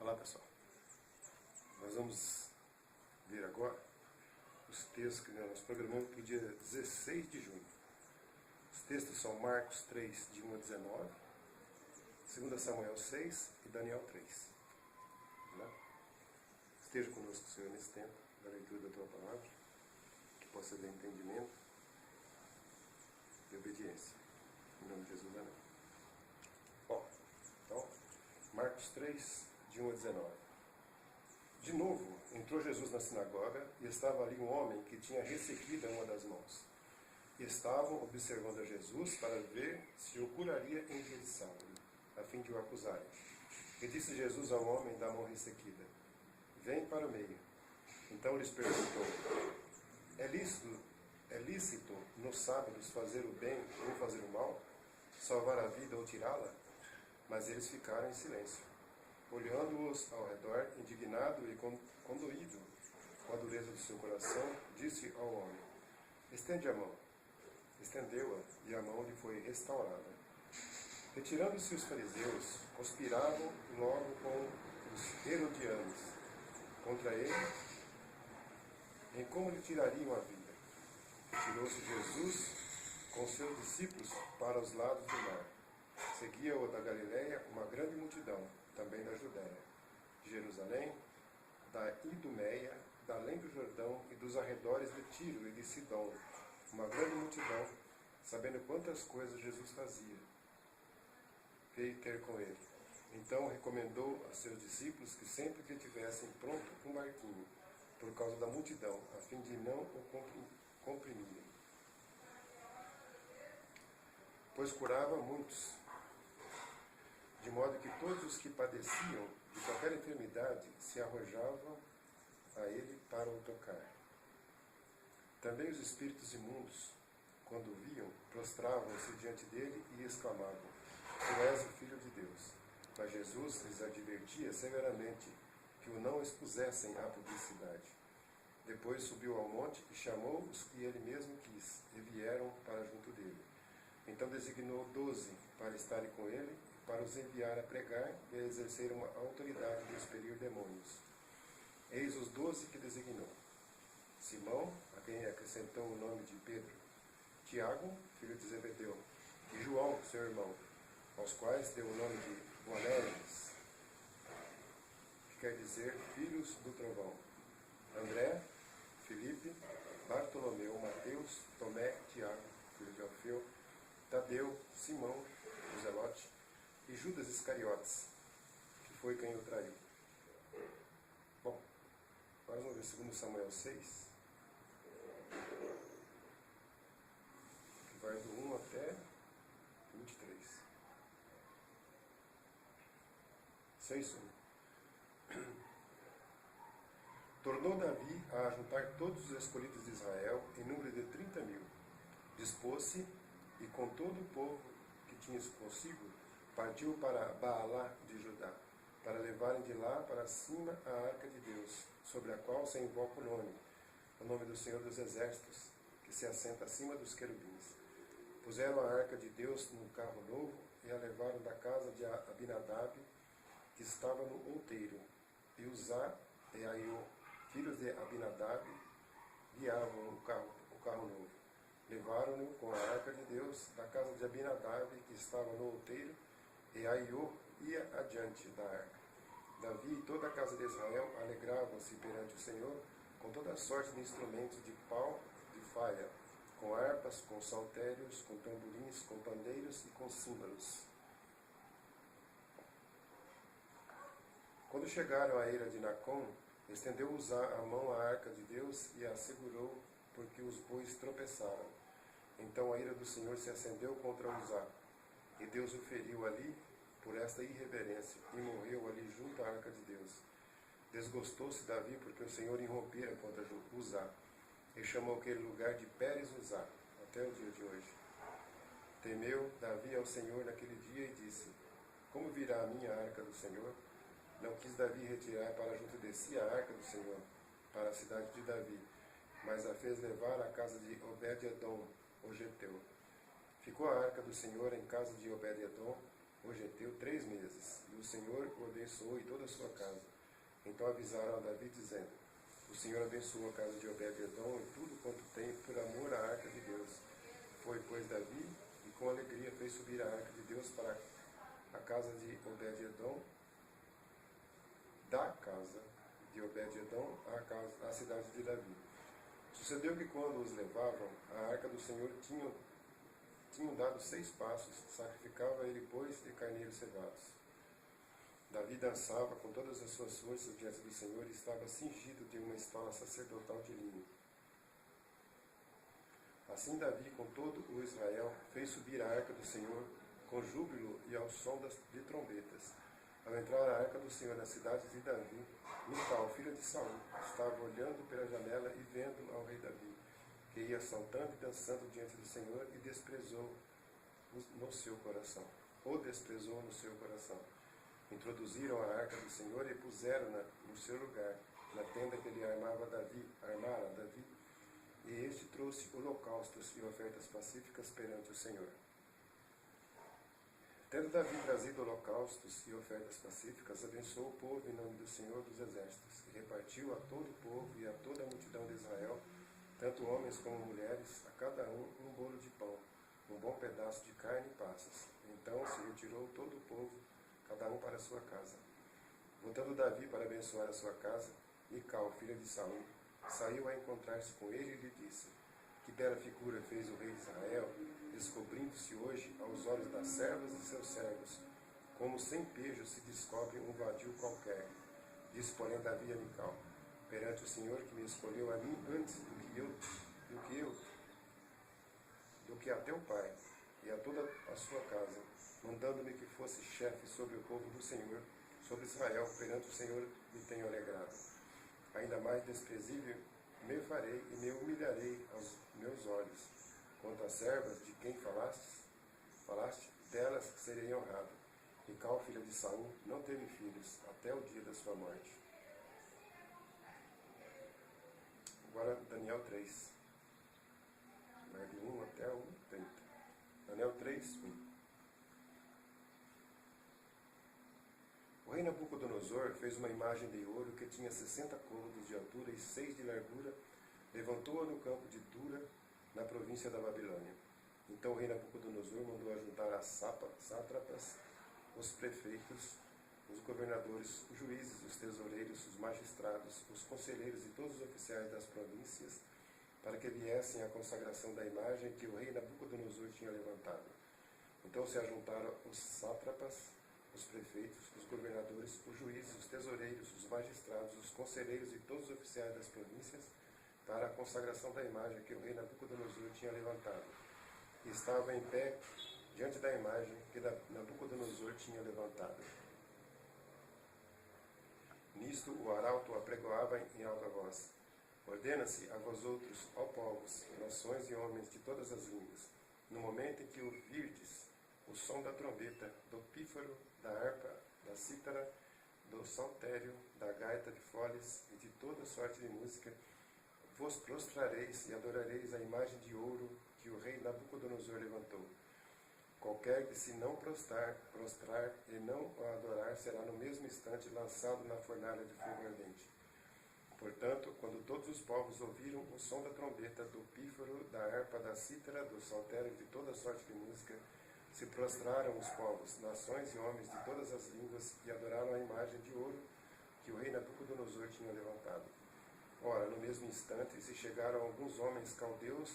Olá pessoal, nós vamos ver agora os textos que nós programamos para o dia 16 de junho. Os textos são Marcos 3, de 1 a 19, 2 Samuel 6 e Daniel 3. Esteja conosco, Senhor, nesse tempo da leitura da Tua Palavra, que possa haver entendimento e obediência. Em nome de Jesus, amém. Bom, então, Marcos 3, de 1 a 19. De novo, entrou Jesus na sinagoga e estava ali um homem que tinha ressequida uma das mãos. E estavam observando a Jesus para ver se o curaria em dia de sábado, a fim de o acusarem. E disse Jesus ao homem da mão ressequida: vem para o meio. Então lhes perguntou: é lícito nos sábados fazer o bem ou fazer o mal, salvar a vida ou tirá-la? Mas eles ficaram em silêncio. Olhando-os ao redor, indignado e condoído com a dureza do seu coração, disse ao homem: estende a mão. Estendeu-a, e a mão lhe foi restaurada. Retirando-se os fariseus, conspiravam logo com os herodianos contra ele, em como lhe tirariam a vida. Tirou-se Jesus com seus discípulos para os lados do mar. Seguia-o da Galileia uma grande multidão, também da Judéia, de Jerusalém, da Idumeia, da além do Jordão e dos arredores de Tiro e de Sidom, uma grande multidão, sabendo quantas coisas Jesus fazia, veio ter com ele. Então recomendou a seus discípulos que sempre que tivessem pronto um barquinho, por causa da multidão, a fim de não o comprimirem. Pois curava muitos, de modo que todos os que padeciam de qualquer enfermidade se arrojavam a ele para o tocar. Também os espíritos imundos, quando o viam, prostravam-se diante dele e exclamavam: tu és o Filho de Deus. Mas Jesus lhes advertia severamente que o não expusessem à publicidade. Depois subiu ao monte e chamou os que ele mesmo quis, e vieram para junto dele. Então designou 12 para estarem com ele, para os enviar a pregar e a exercer uma autoridade de expelir demônios. Eis os 12 que designou: Simão, a quem acrescentou o nome de Pedro; Tiago, filho de Zebedeu; e João, seu irmão, aos quais deu o nome de Boanerges, que quer dizer filhos do trovão; André, Filipe, Bartolomeu, Mateus, Tomé, Tiago, filho de Alfeu, Tadeu, Simão, o Zelote, e Judas Iscariotes, que foi quem o traiu. Bom, agora vamos ver 2 Samuel 6, que vai do 1 até 23. 6:1. Tornou Davi a juntar todos os escolhidos de Israel, em número de 30.000. Dispôs-se, e com todo o povo que tinha consigo, partiu para Baalá de Judá, para levarem de lá para cima a arca de Deus, sobre a qual se invoca o nome do Senhor dos Exércitos, que se assenta acima dos querubins. Puseram a arca de Deus num carro novo e a levaram da casa de Abinadab, que estava no outeiro, e Uzá e Aiô, filhos de Abinadab, guiavam o carro novo. Levaram-no com a arca de Deus da casa de Abinadab, que estava no outeiro, e Aiô ia adiante da arca. Davi e toda a casa de Israel alegravam-se perante o Senhor com toda a sorte de instrumentos de pau, de faia, com harpas, com saltérios, com tamborins, com pandeiros e com símbolos. Quando chegaram à eira de Nacon, estendeu Uzá a mão à arca de Deus e a segurou, porque os bois tropeçaram. Então a ira do Senhor se acendeu contra Uzá, e Deus o feriu ali por esta irreverência, e morreu ali junto à arca de Deus. Desgostou-se Davi, porque o Senhor irrompera contra Uzá, e chamou aquele lugar de Pérez Uzá, até o dia de hoje. Temeu Davi ao Senhor naquele dia e disse: como virá a minha arca do Senhor? Não quis Davi retirar para junto de si a arca do Senhor, para a cidade de Davi, mas a fez levar à casa de Obed-edom, o Geteu. Ficou a arca do Senhor em casa de Obed-edom, o geteu 3 meses, e o Senhor o abençoou e toda a sua casa. Então avisaram a Davi, dizendo: o Senhor abençoou a casa de Obed-edom e tudo quanto tem, por amor à arca de Deus. Foi, pois, Davi, e com alegria fez subir a arca de Deus para a casa de Obed-edom, da casa de Obed-edom à cidade de Davi. Sucedeu que quando os levavam, a arca do Senhor tinham dado 6 passos, sacrificava ele, pois, de carneiros cevados. Davi dançava com todas as suas forças diante do Senhor e estava cingido de uma estola sacerdotal de linho. Assim Davi, com todo o Israel, fez subir a arca do Senhor com júbilo e ao som de trombetas. Ao entrar a arca do Senhor na cidade de Davi, Mical, filha de Saul, estava olhando pela janela e vendo ao rei Davi, que ia saltando e dançando diante do Senhor, e desprezou no seu coração. O desprezou no seu coração. Introduziram a arca do Senhor e puseram-na no seu lugar, na tenda que ele armara Davi, e este trouxe holocaustos e ofertas pacíficas perante o Senhor. Tendo Davi trazido holocaustos e ofertas pacíficas, abençoou o povo em nome do Senhor dos Exércitos, e repartiu a todo o povo e a toda a multidão de Israel, tanto homens como mulheres, a cada um bolo de pão, um bom pedaço de carne e passas. Então se retirou todo o povo, cada um para a sua casa. Voltando Davi para abençoar a sua casa, Mical, filha de Saul, saiu a encontrar-se com ele e lhe disse: que bela figura fez o rei de Israel, descobrindo-se hoje aos olhos das servas e seus servos, como sem pejo se descobre um vadio qualquer. Disse, porém, Davi a Mical: perante o Senhor que me escolheu a mim antes do que a teu pai e a toda a sua casa, mandando-me que fosse chefe sobre o povo do Senhor, sobre Israel, perante o Senhor me tenho alegrado. Ainda mais desprezível me farei e me humilharei aos meus olhos. Quanto às servas de quem falaste, delas serei honrado. Mical, filha de Saul, não teve filhos, até o dia da sua morte. Agora Daniel 3. Vai do 1 até o 30. Daniel 3, 1. O rei Nabucodonosor fez uma imagem de ouro que tinha 60 côvados de altura e 6 de largura, levantou-a no campo de Dura, na província da Babilônia. Então o rei Nabucodonosor mandou ajuntar as sátrapas, os prefeitos, os governadores, os juízes, os tesoureiros, os magistrados, os conselheiros e todos os oficiais das províncias, para que viessem à consagração da imagem que o rei Nabucodonosor tinha levantado. Então se ajuntaram os sátrapas, os prefeitos, os governadores, os juízes, os tesoureiros, os magistrados, os conselheiros e todos os oficiais das províncias para a consagração da imagem que o rei Nabucodonosor tinha levantado. E estavam em pé diante da imagem que Nabucodonosor tinha levantado. Nisto o arauto apregoava em alta voz: ordena-se a vós outros, ó povos, nações e homens de todas as línguas, no momento em que ouvirdes o som da trombeta, do pífaro, da harpa, da cítara, do saltério, da gaita de foles e de toda sorte de música, vos prostrareis e adorareis a imagem de ouro que o rei Nabucodonosor levantou. Qualquer que se não prostrar e não a adorar será no mesmo instante lançado na fornalha de fogo ardente. Portanto, quando todos os povos ouviram o som da trombeta, do pífaro, da harpa, da cítara, do saltério e de toda sorte de música, se prostraram os povos, nações e homens de todas as línguas e adoraram a imagem de ouro que o rei Nabucodonosor tinha levantado. Ora, no mesmo instante, se chegaram alguns homens caldeus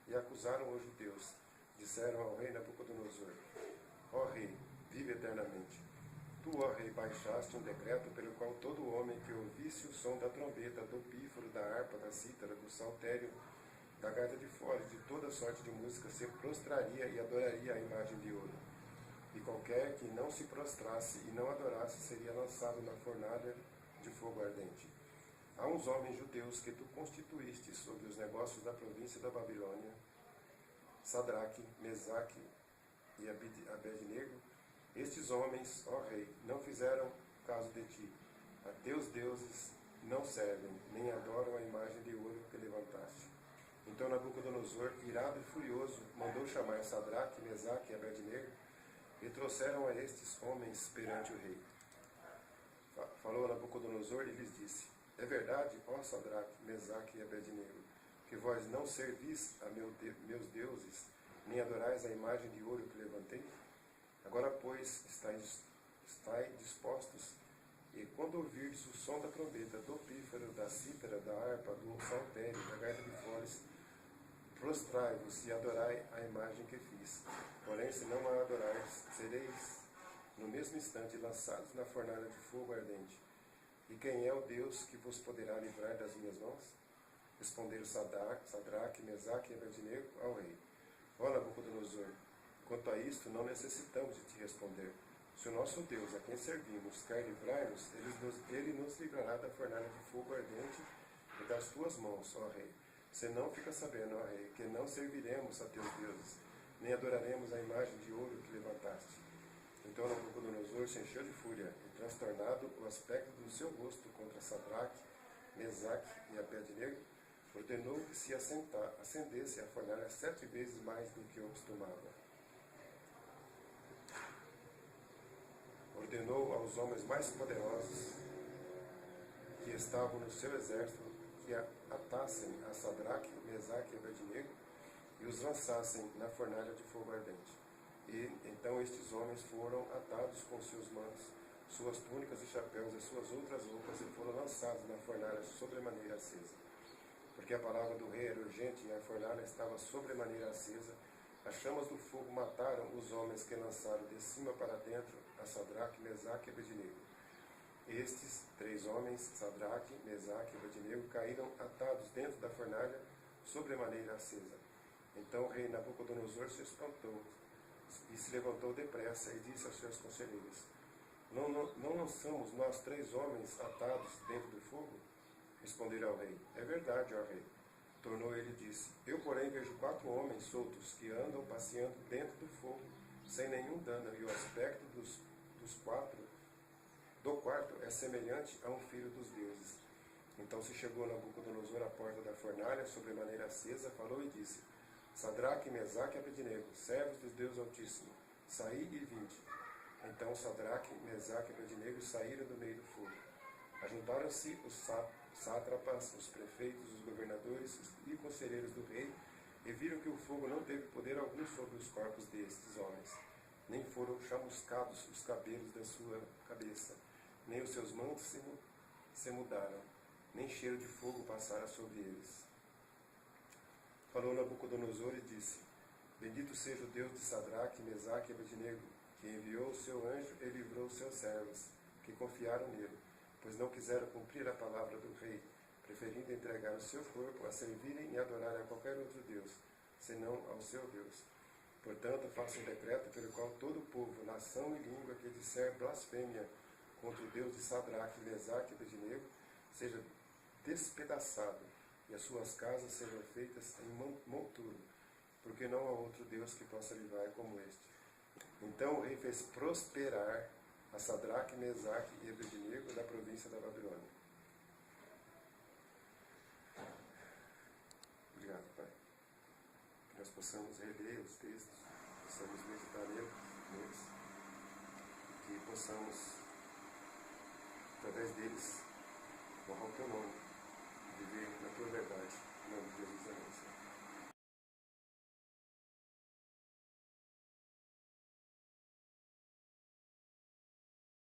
e acusaram os judeus. Disseram ao rei Nabucodonosor: ó rei, vive eternamente. Tu, ó rei, baixaste um decreto pelo qual todo homem que ouvisse o som da trombeta, do pífaro, da harpa, da cítara, do saltério, da gaita de fora, de toda sorte de música, se prostraria e adoraria a imagem de ouro. E qualquer que não se prostrasse e não adorasse seria lançado na fornalha de fogo ardente. Há uns homens judeus que tu constituíste sobre os negócios da província da Babilônia, Sadraque, Mesaque e Abednego. Estes homens, ó rei, não fizeram caso de ti. A teus deuses não servem, nem adoram a imagem de ouro que levantaste. Então Nabucodonosor, irado e furioso, mandou chamar Sadraque, Mesaque e Abednego, E trouxeram a estes homens perante o rei. Falou Nabucodonosor e lhes disse: É verdade, ó Sadraque, Mesaque e Abednego, que vós não servis a meus deuses, nem adorais a imagem de ouro que levantei? Agora, pois, estáis dispostos, e quando ouvirdes o som da trombeta, do pífaro, da cítara, da harpa, do saltério, da gaita de foles, prostrai-vos e adorai a imagem que fiz. Porém, se não a adorais, sereis no mesmo instante lançados na fornalha de fogo ardente. E quem é o Deus que vos poderá livrar das minhas mãos? Responderam Sadraque, Mesaque e Abednego ao rei: Ó Nabucodonosor, quanto a isto não necessitamos de te responder. Se o nosso Deus, a quem servimos, quer livrar-nos, ele nos livrará da fornalha de fogo ardente e das tuas mãos, ó rei. Senão fica sabendo, ó rei, que não serviremos a teus deuses, nem adoraremos a imagem de ouro que levantaste. Então Nabucodonosor se encheu de fúria, e transtornado o aspecto do seu rosto contra Sadraque, Mesaque e Abednego, ordenou que se acendesse a fornalha 7 vezes mais do que o costumava. Ordenou aos homens mais poderosos que estavam no seu exército que atassem a Sadraque, Mesaque e Abednego e os lançassem na fornalha de fogo ardente. E então estes homens foram atados com seus mantos, suas túnicas e chapéus e suas outras roupas, e foram lançados na fornalha sobremaneira acesa. Porque a palavra do rei era urgente, e a fornalha estava sobremaneira acesa. As chamas do fogo mataram os homens que lançaram de cima para dentro a Sadraque, Mesaque e Abednego. Estes 3 homens, Sadraque, Mesaque e Abednego, caíram atados dentro da fornalha sobremaneira acesa. Então o rei Nabucodonosor se espantou e se levantou depressa e disse aos seus conselheiros: Não lançamos nós 3 homens atados dentro do fogo? Responderam ao rei: É verdade, ó rei. Tornou ele e disse: Eu, porém, vejo 4 homens soltos que andam passeando dentro do fogo, sem nenhum dano, e o aspecto do quarto é semelhante a um filho dos deuses. Então se chegou Nabucodonosor à porta da fornalha, sobremaneira acesa, falou e disse: Sadraque, Mesaque e Abednego, servos do Deus Altíssimo, saí e vinde. Então Sadraque, Mesaque e Abednego saíram do meio do fogo. Ajuntaram-se os sátrapas, os prefeitos, os governadores e conselheiros do rei, e viram que o fogo não teve poder algum sobre os corpos destes homens, nem foram chamuscados os cabelos da sua cabeça, nem os seus mantos se mudaram, nem cheiro de fogo passara sobre eles. Falou Nabucodonosor e disse: Bendito seja o Deus de Sadraque, Mesaque e Abednego, que enviou o seu anjo e livrou os seus servos, que confiaram nele, pois não quiseram cumprir a palavra do rei, preferindo entregar o seu corpo a servirem e adorarem a qualquer outro Deus, senão ao seu Deus. Portanto, faça um decreto pelo qual todo o povo, nação e língua que disser blasfêmia contra o Deus de Sadraque, Mesaque e Abednego seja despedaçado, e as suas casas sejam feitas em monturo, porque não há outro Deus que possa livrar como este. Então o rei fez prosperar a Sadraque, Mesaque e Abednego da província da Babilônia. Obrigado, Pai. Que nós possamos reler os textos, possamos meditar neles, que possamos, através deles, honrar o Teu nome, viver na Tua verdade. Em nome de Jesus, amém.